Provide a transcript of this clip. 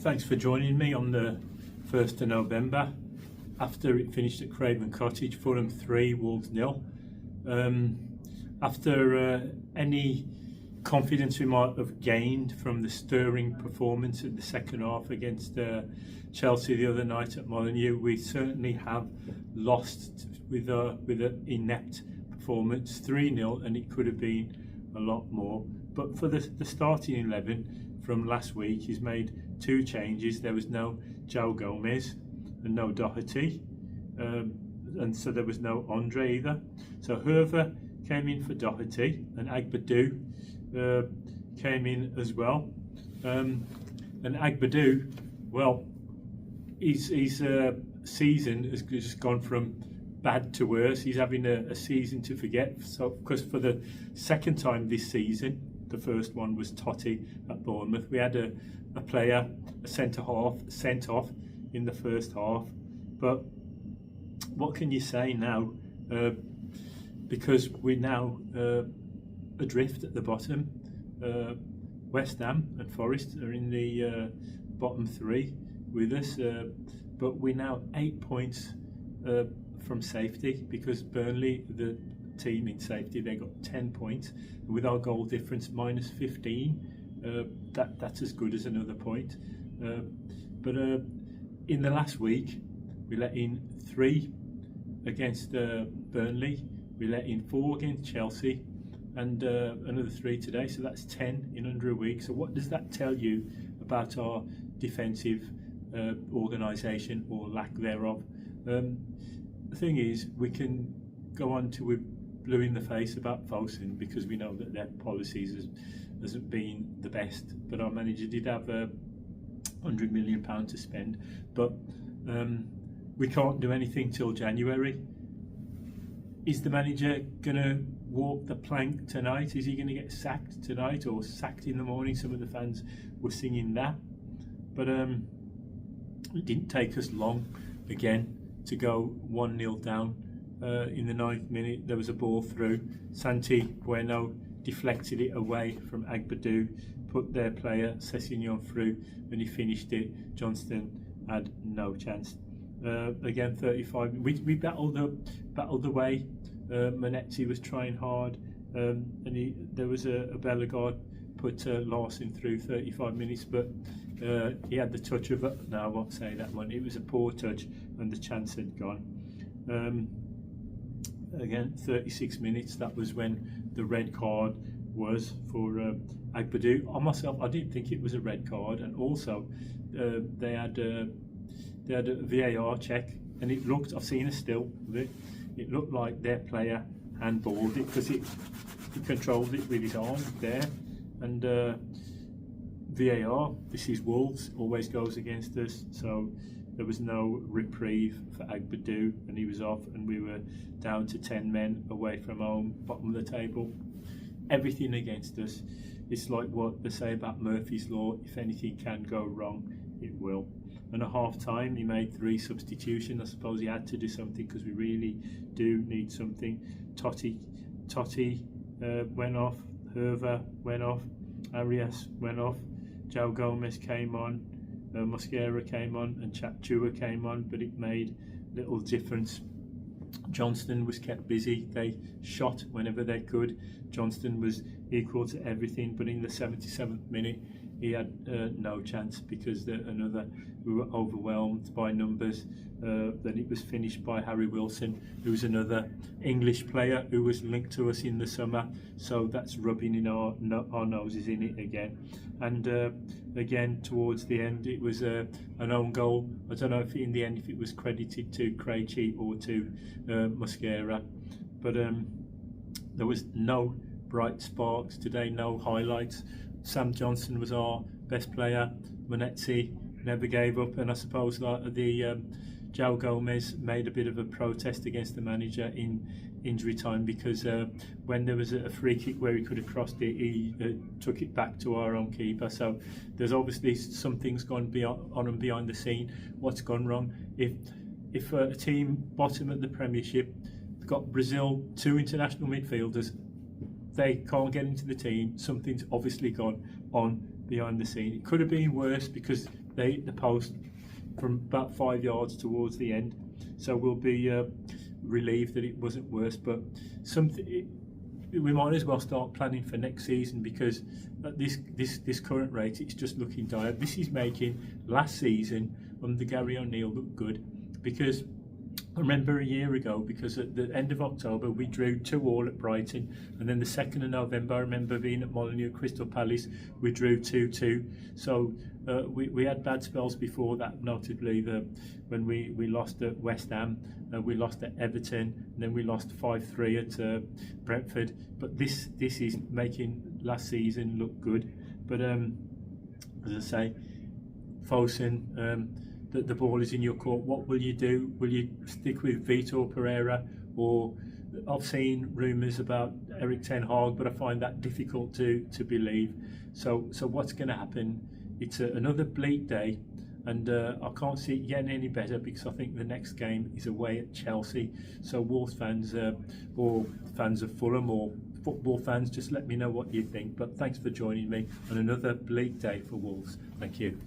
Thanks for joining me on the 1st of November. After it finished at Craven Cottage, Fulham 3, Wolves 0. After any confidence we might have gained from the stirring performance in the second half against Chelsea the other night at Molineux, we certainly have lost with an inept performance, 3-0, and it could have been a lot more. But for the starting 11 from last week, he's made 2 changes. There was no João Gomez and no Doherty, and so there was no Andre either. So Hervé came in for Doherty, and Agbadou came in as well. And Agbadou, well, his season has just gone from bad to worse. He's having a season to forget. So, because for the second time this season, the first one was Totti at Bournemouth, we had a player, a centre half, sent off in the first half. But what can you say now? Because we're now adrift at the bottom. West Ham and Forest are in the bottom 3 with us, but we're now 8 points from safety, because Burnley, the team in safety, they got 10 points, and with our goal difference minus 15, that's as good as another point. But in the last week, we let in 3 against Burnley, we let in 4 against Chelsea, and another 3 today, so that's 10 in under a week. So what does that tell you about our defensive organisation, or lack thereof? The thing is, we can go on to we're blue in the face about Fulham, because we know that their policies hasn't been the best, but our manager did have £100 million to spend, but we can't do anything till January. Is the manager going to walk the plank tonight? Is he going to get sacked tonight, or sacked in the morning? Some of the fans were singing that, but it didn't take us long again to go 1-0 down. In the 9th minute, there was a ball through. Santi Bueno deflected it away from Agbadou, put their player Sessegnon through, and he finished it. Johnston had no chance. Again, 35. We battled the way. Manetti was trying hard, and there was a Bellegarde put Larson through 35 minutes, but he had the touch of it. No, I won't say that one. It was a poor touch, and the chance had gone. Again, 36 minutes. That was when the red card was for Agbadou. On myself, I didn't think it was a red card, and also they had a VAR check, and it looked. I've seen a still of it. It looked like their player handballed it, because he controlled it with his arm there, and VAR. This is Wolves, always goes against us. So there was no reprieve for Agbadou, and he was off, and we were down to 10 men away from home, bottom of the table. Everything against us. It's like what they say about Murphy's Law: if anything can go wrong, it will. And at half time, he made 3 substitutions. I suppose he had to do something, because we really do need something. Totti went off, Hervé went off, Arias went off, João Gomez came on, Mosquera came on, and Chapchua came on, but it made little difference. Johnston was kept busy. They shot whenever they could. Johnston was equal to everything, but in the 77th minute he had no chance, because we were overwhelmed by numbers. Then it was finished by Harry Wilson, who was another English player who was linked to us in the summer, so that's rubbing in our noses in it again. And again, towards the end, it was an own goal. I don't know if in the end if it was credited to Krejci or to Mosquera, but there was no bright sparks today, no highlights. Sam Johnson was our best player. Manetti never gave up, and I suppose João Gomez made a bit of a protest against the manager in injury time, because when there was a free kick where he could have crossed it, he took it back to our own keeper. So there's obviously some things gone on and behind the scene. What's gone wrong? If a team bottom at the Premiership got Brazil 2 international midfielders, they can't get into the team, something's obviously gone on behind the scene. It could have been worse, because they hit the post from about 5 yards towards the end. So we'll be relieved that it wasn't worse. But we might as well start planning for next season, because at this current rate, it's just looking dire. This is making last season under Gary O'Neill look good, because I remember a year ago, because at the end of October we drew 2-2 at Brighton, and then the 2nd of November I remember being at Molineux, Crystal Palace, we drew 2-2. So we had bad spells before that, notably when we lost at West Ham, we lost at Everton, and then we lost 5-3 at Brentford. But this is making last season look good. But as I say, Fosun, the ball is in your court. What will you do? Will you stick with Vitor Pereira, or I've seen rumours about Eric Ten Hag, but I find that difficult to believe. So what's going to happen? It's another bleak day, and I can't see it getting any better, because I think the next game is away at Chelsea. So Wolves fans, or fans of Fulham, or football fans, just let me know what you think. But thanks for joining me on another bleak day for Wolves. Thank you.